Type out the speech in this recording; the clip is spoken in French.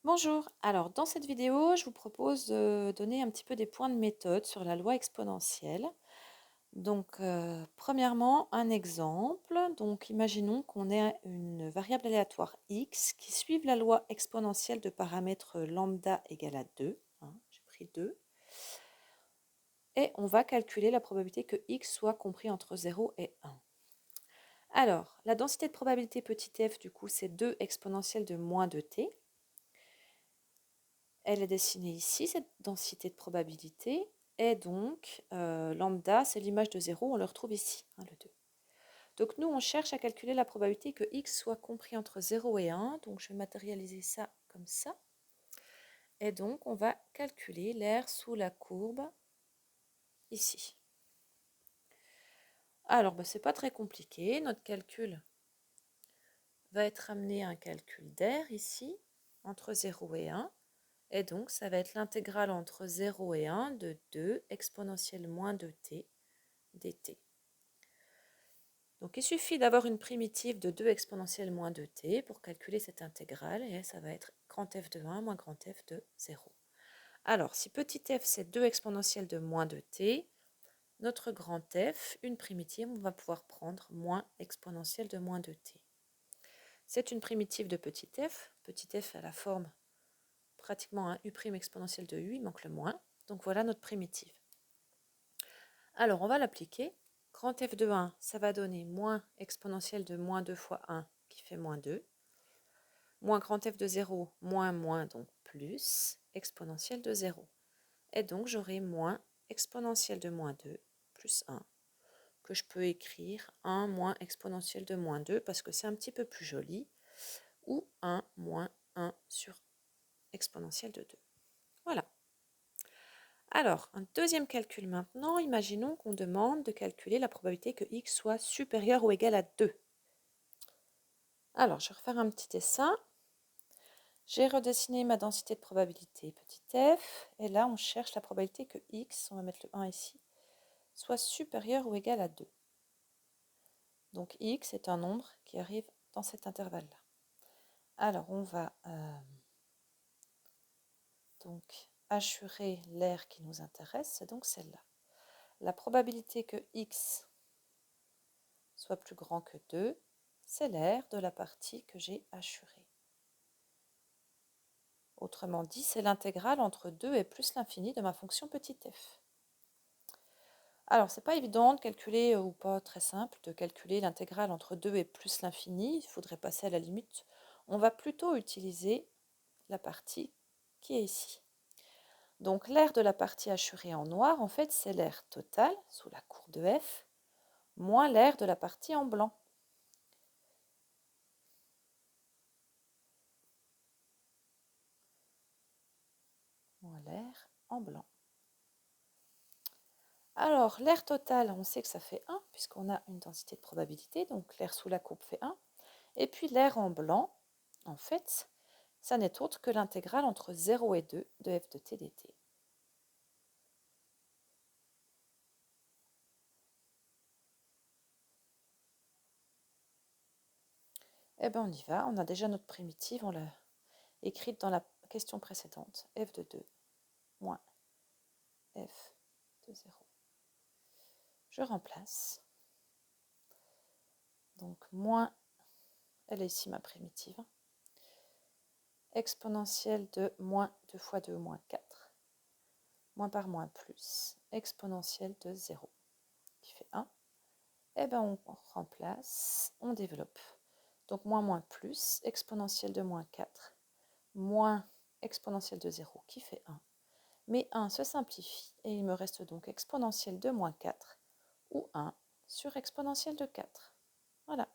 Bonjour, alors dans cette vidéo, je vous propose de donner un petit peu des points de méthode sur la loi exponentielle. Donc, premièrement, un exemple. Donc, imaginons qu'on ait une variable aléatoire x qui suive la loi exponentielle de paramètres lambda égale à 2. J'ai pris 2. Et on va calculer la probabilité que x soit compris entre 0 et 1. Alors, la densité de probabilité petit f, du coup, c'est 2 exponentielle de moins 2t. Elle est dessinée ici, cette densité de probabilité. Et donc, lambda, c'est l'image de 0, on le retrouve ici, le 2. Donc nous, on cherche à calculer la probabilité que x soit compris entre 0 et 1. Donc je vais matérialiser ça comme ça. Et donc, on va calculer l'aire sous la courbe ici. Alors, ce n'est pas très compliqué. Notre calcul va être amené à un calcul d'aire ici, entre 0 et 1. Et donc, ça va être l'intégrale entre 0 et 1 de 2 exponentielle moins 2t dt. Donc, il suffit d'avoir une primitive de 2 exponentielle moins 2t pour calculer cette intégrale. Et ça va être grand f de 1 moins grand f de 0. Alors, si petit f, c'est 2 exponentielle de moins 2t, notre grand f, une primitive, on va pouvoir prendre moins exponentielle de moins 2t. C'est une primitive de petit f. Petit f a la forme pratiquement un u' exponentielle de u, il manque le moins. Donc voilà notre primitive. Alors on va l'appliquer. Grand f de 1, ça va donner moins exponentielle de moins 2 fois 1 qui fait moins 2. Moins grand f de 0, moins, donc plus exponentielle de 0. Et donc j'aurai moins exponentielle de moins 2 plus 1, que je peux écrire 1 moins exponentielle de moins 2 parce que c'est un petit peu plus joli, ou 1 moins 1 sur exponentielle de 2. Voilà. Alors, un deuxième calcul maintenant. Imaginons qu'on demande de calculer la probabilité que x soit supérieur ou égal à 2. Alors, je vais refaire un petit dessin. J'ai redessiné ma densité de probabilité petit f. Et là, on cherche la probabilité que x, on va mettre le 1 ici, soit supérieur ou égal à 2. Donc, x est un nombre qui arrive dans cet intervalle-là. Alors, on va donc assurer l'aire qui nous intéresse, c'est donc celle-là. La probabilité que x soit plus grand que 2, c'est l'aire de la partie que j'ai assurée. Autrement dit, c'est l'intégrale entre 2 et plus l'infini de ma fonction petit f. Alors, c'est pas évident de calculer, ou pas très simple, de calculer l'intégrale entre 2 et plus l'infini. Il faudrait passer à la limite. On va plutôt utiliser la partie qui est ici. Donc, l'aire de la partie assurée en noir, en fait, c'est l'aire totale, sous la courbe de f, moins l'aire de la partie en blanc. Moins l'aire en blanc. Alors, l'aire totale, on sait que ça fait 1, puisqu'on a une densité de probabilité, donc l'aire sous la courbe fait 1. Et puis l'aire en blanc, en fait, ça n'est autre que l'intégrale entre 0 et 2 de f de t dt. Eh bien, on y va. On a déjà notre primitive, on l'a écrite dans la question précédente. F de 2 moins f de 0. Je remplace. Donc, moins, elle est ici ma primitive, exponentielle de moins 2 fois 2, moins 4. Moins par moins plus, exponentielle de 0, qui fait 1. Eh bien, on remplace, on développe. Donc, moins plus, exponentielle de moins 4, moins exponentielle de 0, qui fait 1. Mais 1 se simplifie, et il me reste donc exponentielle de moins 4, ou 1 sur exponentielle de 4. Voilà.